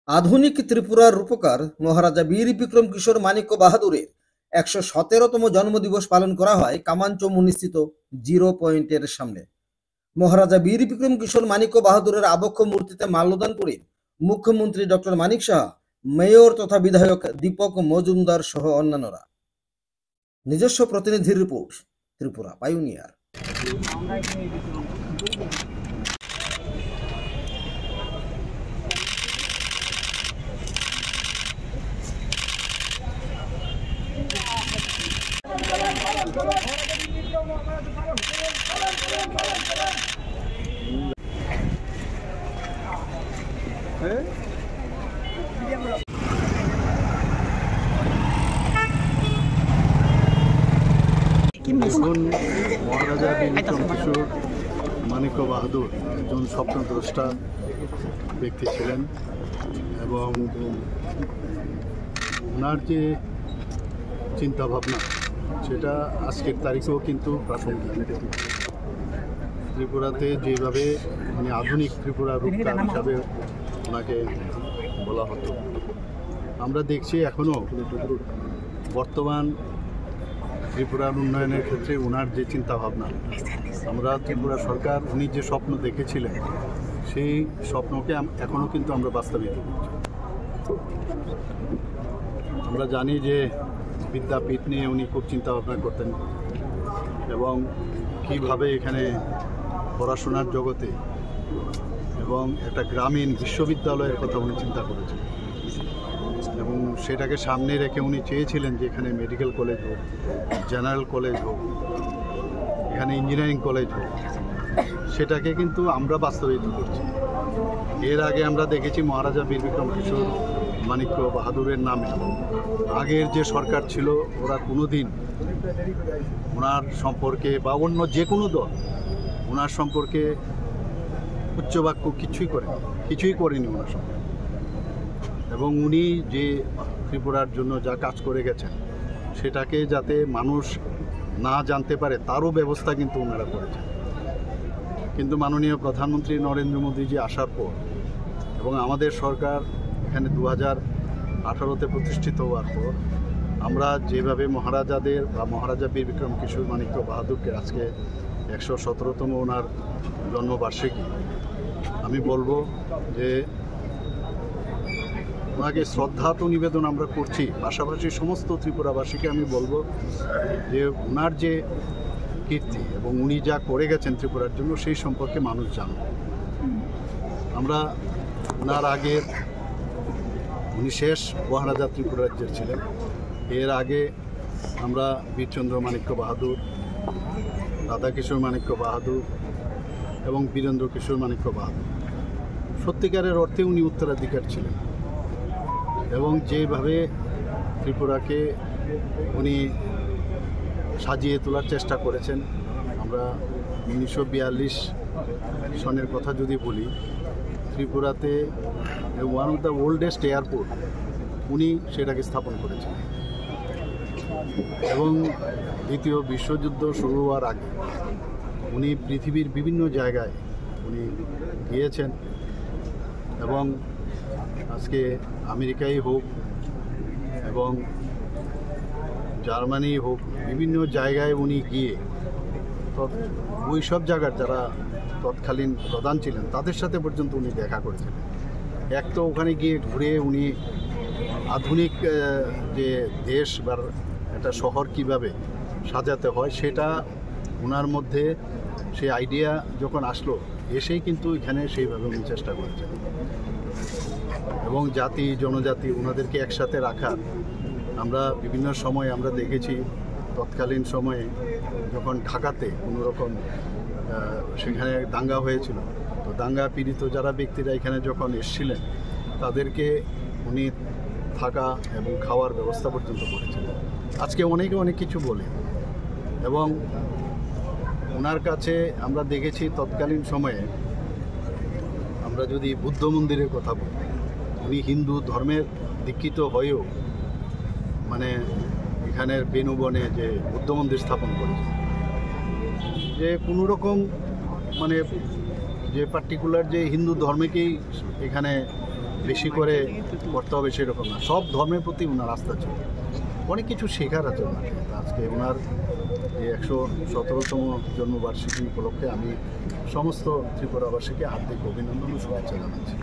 আধুনিক ত্রিপুরার রূপকার মহারাজা বীর বিক্রম কিশোর মাণিক্য বাহাদুরের ১১৭তম জন্মদিবস পালন করা হয় কামানচৌমুনিস্থিত জিরো পয়েন্টের সামনে। মহারাজা বীর বিক্রম কিশোর মাণিক্য বাহাদুরের আবক্ষ মূর্তিতে মাল্যদান করেন মুখ্যমন্ত্রী ডক্টর মানিক সাহা, মেয়র তথা বিধায়ক দীপক মজুমদার সহ অন্যান্যরা। নিজস্ব প্রতিনিধির রিপোর্ট, ত্রিপুরা পাইওনিয়ার। দেখুন, মহারাজা বীর বিক্রম কিশোর মাণিক্য বাহাদুর একজন স্বপ্নদ্রষ্টা ব্যক্তি ছিলেন এবং ওনার যে চিন্তাভাবনা সেটা আজকের তারিখেও কিন্তু প্রাসঙ্গিক। ত্রিপুরাতে যেভাবে মানে আধুনিক ত্রিপুরা রূপকার হিসাবে ওনাকে বলা হতো, আমরা দেখছি এখনও বর্তমান ত্রিপুরার উন্নয়নের ক্ষেত্রে ওনার যে চিন্তাভাবনা, আমরা ত্রিপুরা সরকার উনি যে স্বপ্ন দেখেছিলেন সেই স্বপ্নকে এখনও কিন্তু আমরা বাস্তবায়িত করছি। আমরা জানি যে বিদ্যাপীঠ নিয়ে উনি খুব চিন্তাভাবনা করতেন এবং কীভাবে এখানে পড়াশোনার জগতে এবং একটা গ্রামীণ বিশ্ববিদ্যালয়ের কথা উনি চিন্তা করেছেন এবং সেটাকে সামনে রেখে উনি চেয়েছিলেন যে এখানে মেডিকেল কলেজ হোক, জেনারেল কলেজ হোক, এখানে ইঞ্জিনিয়ারিং কলেজ হোক, সেটাকে কিন্তু আমরা বাস্তবায়িত করছি। এর আগে আমরা দেখেছি মহারাজা বীর বিক্রম কিশোর মাণিক্য বাহাদুরের নামে আগের যে সরকার ছিল ওরা কোনো দিন ওনার সম্পর্কে বা অন্য যে কোনো দল ওনার সম্পর্কে উচ্চবাক্য কিছুই করেনি ওনার সম্পর্কে। এবং উনি যে ত্রিপুরার জন্য যা কাজ করে গেছেন সেটাকে যাতে মানুষ না জানতে পারে তারও ব্যবস্থা কিন্তু ওনারা করেছেন। কিন্তু মাননীয় প্রধানমন্ত্রী নরেন্দ্র মোদীজি আসার পর এবং আমাদের সরকার এখানে 2018-তে প্রতিষ্ঠিত হওয়ার পর আমরা যেভাবে মহারাজাদের বা মহারাজা বীর বিক্রম কিশোর মাণিক্য বাহাদুরকে আজকে 117তম ওনার জন্মবার্ষিকী, আমি বলবো যে ওনাকে শ্রদ্ধা তো নিবেদন আমরা করছি, পাশাপাশি সমস্ত ত্রিপুরাবাসীকে আমি বলবো যে ওনার যে কীর্তি এবং উনি যা করে গেছেন ত্রিপুরার জন্য সেই সম্পর্কে মানুষ জানুক। আমরা ওনার আগে উনি শেষ মহারাজা ত্রিপুরা রাজ্যের ছিলেন। এর আগে আমরা বীরচন্দ্র মাণিক্য বাহাদুর, রাধাকিশোর মাণিক্য বাহাদুর এবং বীরেন্দ্র কিশোর মাণিক্য বাহাদুর, সত্যিকারের অর্থে উনি উত্তরাধিকার ছিলেন এবং যেভাবে ত্রিপুরাকে উনি সাজিয়ে তোলার চেষ্টা করেছেন। আমরা 1942 সনের কথা যদি বলি, ত্রিপুরাতে one of the oldest airport উনি সেটাকে স্থাপন করেছেন এবং দ্বিতীয় বিশ্বযুদ্ধ শুরু হওয়ার আগে উনি পৃথিবীর বিভিন্ন জায়গায় উনি গিয়েছেন এবং আজকে আমেরিকাই হোক এবং জার্মানি হোক, বিভিন্ন জায়গায় উনি গিয়ে ওই সব জায়গার যারা তৎকালীন প্রধান ছিলেন তাদের সাথে পর্যন্ত উনি দেখা করেছিলেন। এক তো ওখানে গিয়ে ঘুরে উনি আধুনিক যে দেশ বা একটা শহর কিভাবে সাজাতে হয় সেটা ওনার মধ্যে সেই আইডিয়া যখন আসলো, এসেই কিন্তু এখানে সেইভাবে উনি চেষ্টা করেছেন এবং জাতি জনজাতি ওনাদেরকে একসাথে রাখার আমরা বিভিন্ন সময় আমরা দেখেছি। তৎকালীন সময়ে যখন ঢাকাতে কোনো রকম সেখানে দাঙ্গা হয়েছিল, তো দাঙ্গা পীড়িত যারা ব্যক্তিরা এখানে যখন এসেছিলেন তাদেরকে উনি থাকা এবং খাওয়ার ব্যবস্থা পর্যন্ত করেছিলেন। আজকে অনেকে অনেক কিছু বলে এবং ওনার কাছে আমরা দেখেছি তৎকালীন সময়ে, আমরা যদি বুদ্ধ মন্দিরের কথা বলি, উনি হিন্দু ধর্মের দীক্ষিত হয়েও মানে এখানের বেনুবনে যে বুদ্ধ মন্দির স্থাপন করেছে, যে কোনো রকম মানে যে পার্টিকুলার যে হিন্দু ধর্মকেই এখানে বেশি করে করতে হবে সেরকম না, সব ধর্মের প্রতি ওনার আস্থা ছিল, অনেক কিছু শেখার আছে ওনাকে। আজকে ওনার এই 117তম জন্মবার্ষিকী উপলক্ষে আমি সমস্ত ত্রিপুরাবাসীকে হার্দিক অভিনন্দন ও শুভেচ্ছা জানাচ্ছি।